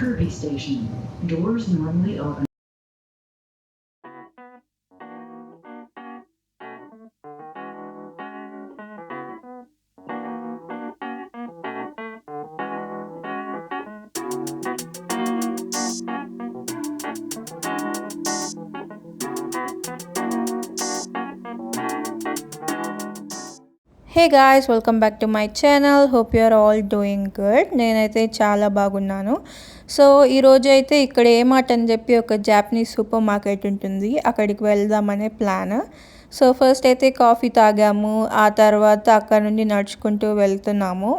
Kirby Station. Doors normally open. Hey guys, welcome back to my channel. Hope you are all doing good. నేనైతే చాలా బాగున్నాను. So ఈరోజు అయితే ఇక్కడ ఏమార్ట్ అని చెప్పి ఒక జాపనీస్ సూపర్ మార్కెట్ ఉంటుంది, అక్కడికి వెళ్దామనే ప్లాన్. సో ఫస్ట్ అయితే కాఫీ తాగాము, ఆ తర్వాత అక్కడ నుండి నడుచుకుంటూ వెళ్తున్నాము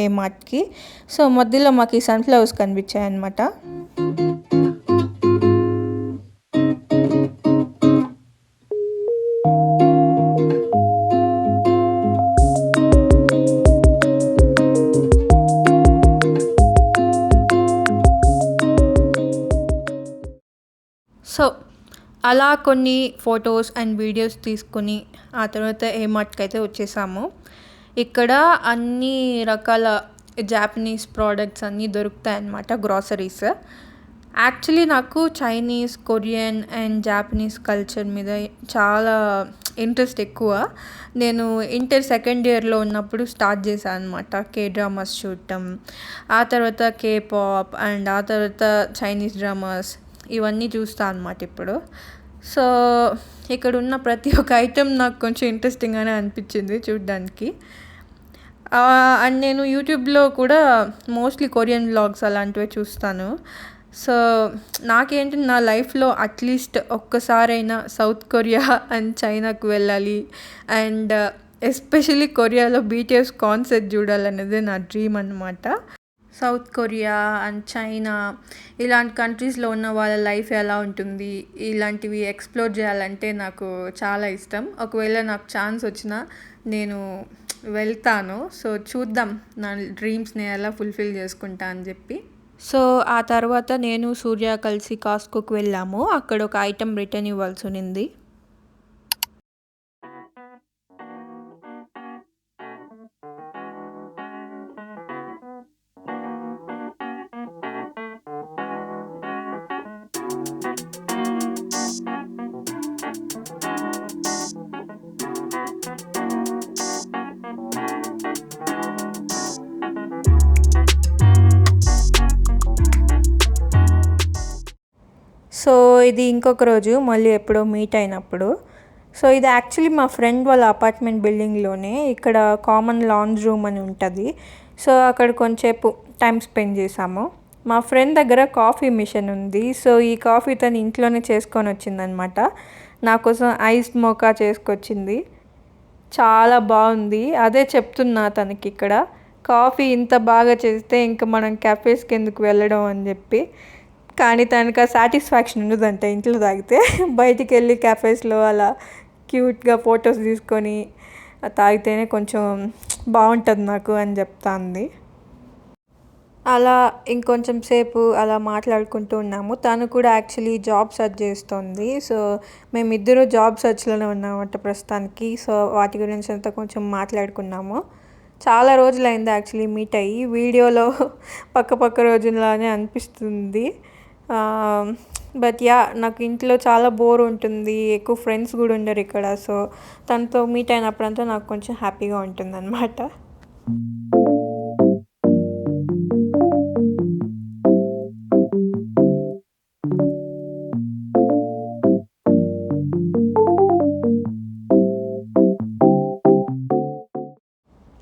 ఏమార్ట్కి. సో మధ్యలో మాకు ఈ సన్ఫ్లవర్స్ కనిపించాయి అన్నమాట. సో అలా కొన్ని ఫొటోస్ అండ్ వీడియోస్ తీసుకుని ఆ తర్వాత ఏమార్ట్కి అయితే వచ్చేసాము. ఇక్కడ అన్ని రకాల జాపనీస్ ప్రోడక్ట్స్ అన్నీ దొరుకుతాయి అన్నమాట, గ్రాసరీస్. యాక్చువల్లీ నాకు Chinese, Korean and Japanese culture మీద చాలా ఇంట్రెస్ట్ ఎక్కువ. నేను ఇంటర్ సెకండ్ ఇయర్లో ఉన్నప్పుడు స్టార్ట్ చేశాను అనమాట కే డ్రామాస్ చూడటం, ఆ తర్వాత కే పాప్ అండ్ ఆ తర్వాత చైనీస్ డ్రామాస్ ఇవన్నీ చూస్తా అనమాట ఇప్పుడు. సో ఇక్కడ ఉన్న ప్రతి ఒక్క ఐటెం నాకు కొంచెం ఇంట్రెస్టింగ్గానే అనిపించింది చూడడానికి. అండ్ నేను యూట్యూబ్లో కూడా మోస్ట్లీ కొరియన్ వ్లాగ్స్ అలాంటివి చూస్తాను. సో నాకేంటి, నా లైఫ్లో అట్లీస్ట్ ఒక్కసారైనా సౌత్ కొరియా అండ్ చైనాకు వెళ్ళాలి, అండ్ ఎస్పెషలీ కొరియాలో బీటీఎస్ కాన్సర్ట్ చూడాలనేది నా డ్రీమ్ అనమాట. సౌత్ కొరియా అండ్ చైనా ఇలాంటి కంట్రీస్లో ఉన్న వాళ్ళ లైఫ్ ఎలా ఉంటుంది, ఇలాంటివి ఎక్స్ప్లోర్ చేయాలంటే నాకు చాలా ఇష్టం. ఒకవేళ నాకు ఛాన్స్ వచ్చినా నేను వెళ్తాను. సో చూద్దాం నా డ్రీమ్స్ని ఎలా ఫుల్ఫిల్ చేసుకుంటా అని చెప్పి. సో ఆ తర్వాత నేను సూర్య కలిసి కాస్కోకి వెళ్ళాము. అక్కడ ఒక ఐటెం రిటర్న్ ఇవ్వాల్సి ఉంది. సో ఇది ఇంకొక రోజు మళ్ళీ ఎప్పుడో మీట్ అయినప్పుడు. సో ఇది యాక్చువల్లీ మా ఫ్రెండ్ వాళ్ళ అపార్ట్మెంట్ బిల్డింగ్లోనే. ఇక్కడ కామన్ లాంజ్ రూమ్ అని ఉంటుంది. సో అక్కడ కొంచెంసేపు టైం స్పెండ్ చేసాము. మా ఫ్రెండ్ దగ్గర కాఫీ మిషన్ ఉంది. సో ఈ కాఫీ తను ఇంట్లోనే చేసుకొని వచ్చిందనమాట. నా కోసం ఐస్ మోకా చేసుకొచ్చింది. చాలా బాగుంది. అదే చెప్తున్నా తనకి, ఇక్కడ కాఫీ ఇంత బాగా చేస్తే ఇంకా మనం క్యాఫేస్కి ఎందుకు వెళ్ళడం అని చెప్పి. కానీ తనకు ఆ సాటిస్ఫాక్షన్ ఉండదంట ఇంట్లో తాగితే. బయటికి వెళ్ళి క్యాఫేస్లో అలా క్యూట్గా ఫొటోస్ తీసుకొని తాగితేనే కొంచెం బాగుంటుంది నాకు అని చెప్తాంది. అలా ఇంకొంచెం సేపు అలా మాట్లాడుకుంటూ ఉన్నాము. తను కూడా యాక్చువల్లీ జాబ్ సెర్చ్ చేస్తుంది. సో మేమిద్దరూ జాబ్ సెర్చ్లోనే ఉన్నామట ప్రస్తుతానికి. సో వాటి గురించి అంతా కొంచెం మాట్లాడుకున్నాము. చాలా రోజులైంది యాక్చువల్లీ మీట్ అయ్యి. వీడియోలో పక్క రోజుల్లానే అనిపిస్తుంది. బట్ యా, నాకు ఇంట్లో చాలా బోర్ ఉంటుంది, ఎక్కువ ఫ్రెండ్స్ కూడా ఉండరు ఇక్కడ. సో తనతో మీట్ అయినప్పుడంతా నాకు కొంచెం హ్యాపీగా ఉంటుంది అన్నమాట.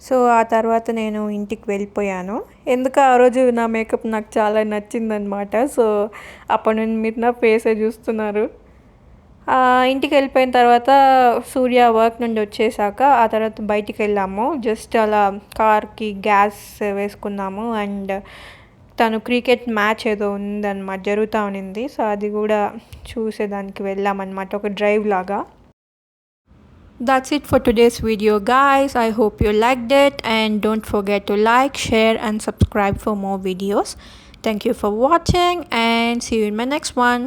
సో ఆ తర్వాత నేను ఇంటికి వెళ్ళిపోయాను. ఎందుకు ఆ రోజు నా మేకప్ నాకు చాలా నచ్చిందనమాట. సో అప్పటి నుండి మీరు నా ఫేసే చూస్తున్నారు. ఇంటికి వెళ్ళిపోయిన తర్వాత సూర్య వర్క్ నుండి వచ్చేసాక ఆ తర్వాత బయటికి వెళ్ళాము. జస్ట్ అలా కార్కి గ్యాస్ వేసుకున్నాము. అండ్ తను క్రికెట్ మ్యాచ్ ఏదో ఉందన్నమాట, జరుగుతూ ఉన్నింది. సో అది కూడా చూసేదానికి వెళ్ళామన్నమాట, ఒక డ్రైవ్ లాగా. That's it for today's video, guys. I hope you liked it, and don't forget to like, share and subscribe for more videos. Thank you for watching, and see you in my next one.